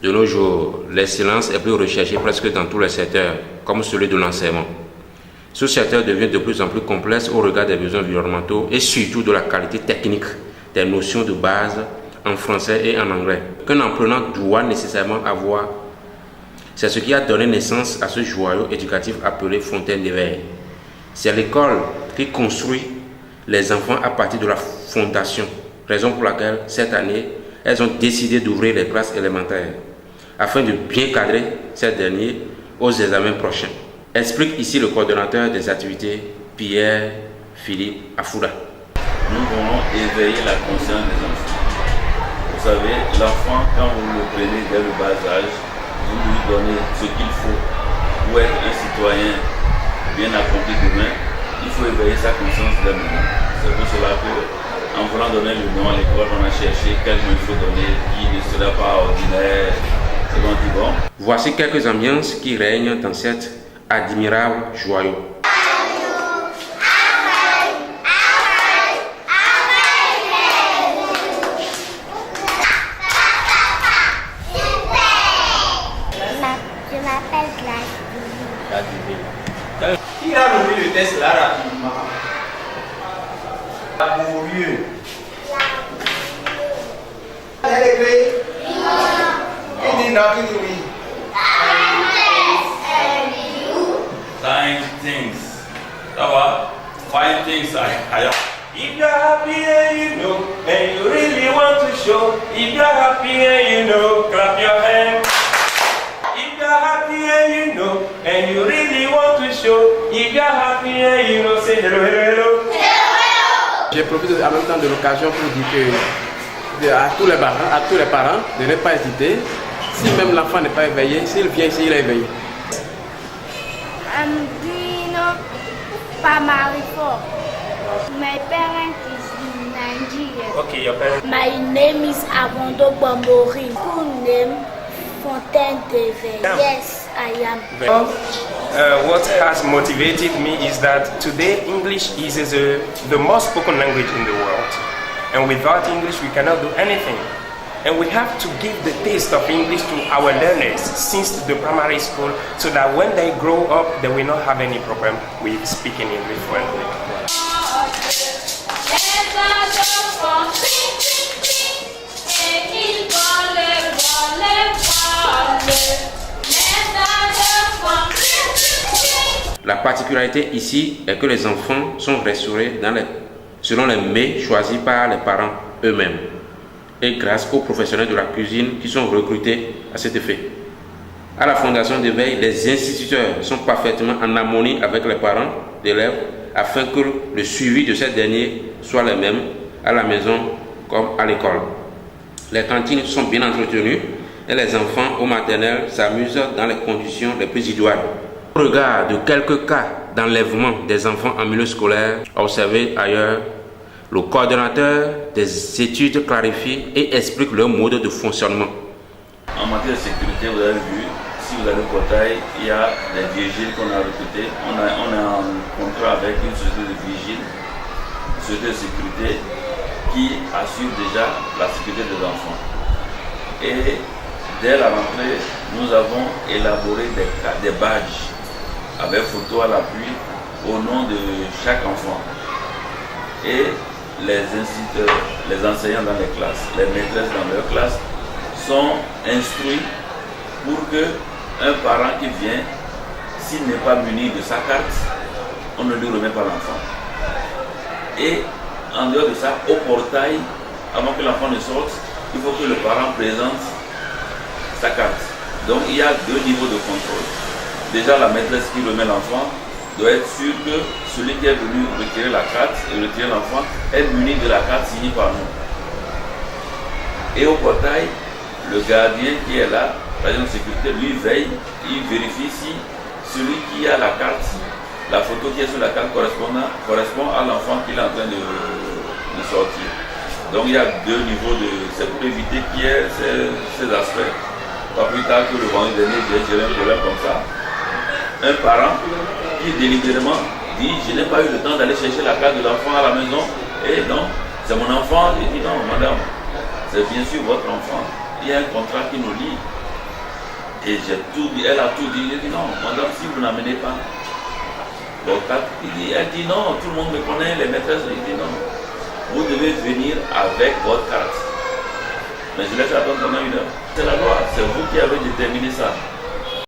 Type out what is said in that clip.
De nos jours, l'excellence est plus recherchée presque dans tous les secteurs, comme celui de l'enseignement. Ce secteur devient de plus en plus complexe au regard des besoins environnementaux et surtout de la qualité technique des notions de base en français et en anglais, qu'un apprenant doit nécessairement avoir. C'est ce qui a donné naissance à ce joyau éducatif appelé Fontaine d'éveil. C'est l'école qui construit les enfants à partir de la fondation, raison pour laquelle cette année, elles ont décidé d'ouvrir les classes élémentaires afin de bien cadrer ces derniers aux examens prochains. Explique ici le coordonnateur des activités, Pierre-Philippe Afouda. Nous voulons éveiller la conscience des enfants. Vous savez, l'enfant, quand vous le prenez dès le bas âge, vous lui donnez ce qu'il faut pour être un citoyen bien accompli demain, il faut éveiller sa conscience dès maintenant. C'est pour cela que, en voulant donner le nom à l'école, on a cherché quel nom il faut donner qui ne sera pas ordinaire. C'est bon, dit bon. Voici quelques ambiances qui règnent dans cet admirable joyau. Je m'appelle Gladys. Qui a remis le test là rapidement? Laborieux. Elle est créée? Qui dit non, qui dit oui? Find things. Ça va? Find things. If you're happy and you know, and you really want to show, if you're happy and you know, clap your hands. If you're happy and you know, and you really want to show, if you're happy and you know, say hello, hello, hello. Je profite en même temps de l'occasion pour dire que à tous les parents de ne pas hésiter. Si même l'enfant n'est pas éveillé, s'il vient ici, il est éveillé. Ambino Pamarifo. My parents is in Nigeria. Okay, your parents. My name is Abondo Bambori. Full name Fontaine d'éveil. Yes, I am. What has motivated me is that today English is the most spoken language in the world. And without English we cannot do anything. And we have to give the taste of English to our learners since the primary school so that when they grow up they will not have any problem with speaking English fluently. La particularité ici est que les enfants sont restaurés selon les mets choisis par les parents eux-mêmes et grâce aux professionnels de la cuisine qui sont recrutés à cet effet. À la Fondation d'éveil, les instituteurs sont parfaitement en harmonie avec les parents d'élèves afin que le suivi de ces derniers soit le même à la maison comme à l'école. Les cantines sont bien entretenues et les enfants au maternel s'amusent dans les conditions les plus idoines. Au regard de quelques cas d'enlèvement des enfants en milieu scolaire observés ailleurs, le coordonnateur des études clarifie et explique leur mode de fonctionnement. En matière de sécurité, vous avez vu, si vous allez au portail, il y a des vigiles qu'on a recrutés. On est en contrat avec une société de vigiles, une société de sécurité qui assure déjà la sécurité des enfants. Et dès la rentrée, nous avons élaboré des badges avec photo à l'appui au nom de chaque enfant. Et les instituteurs, les enseignants dans les classes, les maîtresses dans leurs classes sont instruits pour que un parent qui vient, s'il n'est pas muni de sa carte, on ne lui remet pas l'enfant. Et en dehors de ça, au portail, avant que l'enfant ne sorte, il faut que le parent présente sa carte. Donc il y a deux niveaux de contrôle. Déjà, la maîtresse qui remet l'enfant doit être sûr que celui qui est venu retirer la carte et retirer l'enfant est muni de la carte signée par nous. Et au portail, le gardien qui est là, l'agent de sécurité, lui veille, il vérifie si celui qui a la carte, la photo qui est sur la carte correspond à l'enfant qu'il est en train de sortir. Donc il y a deux niveaux c'est pour éviter qu'il y ait ces aspects. Pas plus tard que le vendredi dernier, j'ai géré un problème comme ça. Un parent qui délibérément dit je n'ai pas eu le temps d'aller chercher la carte de l'enfant à la maison et non, c'est mon enfant. Il dit non madame, c'est bien sûr votre enfant. Il y a un contrat qui nous lie. Et j'ai tout dit, elle a tout dit. J'ai dit non, madame, si vous n'amenez pas vos cartes, elle dit non, tout le monde me connaît, les maîtresses, il dit non. Vous devez venir avec votre carte. Mais je laisse attendre pendant 1 heure. C'est la loi, c'est vous qui avez déterminé ça.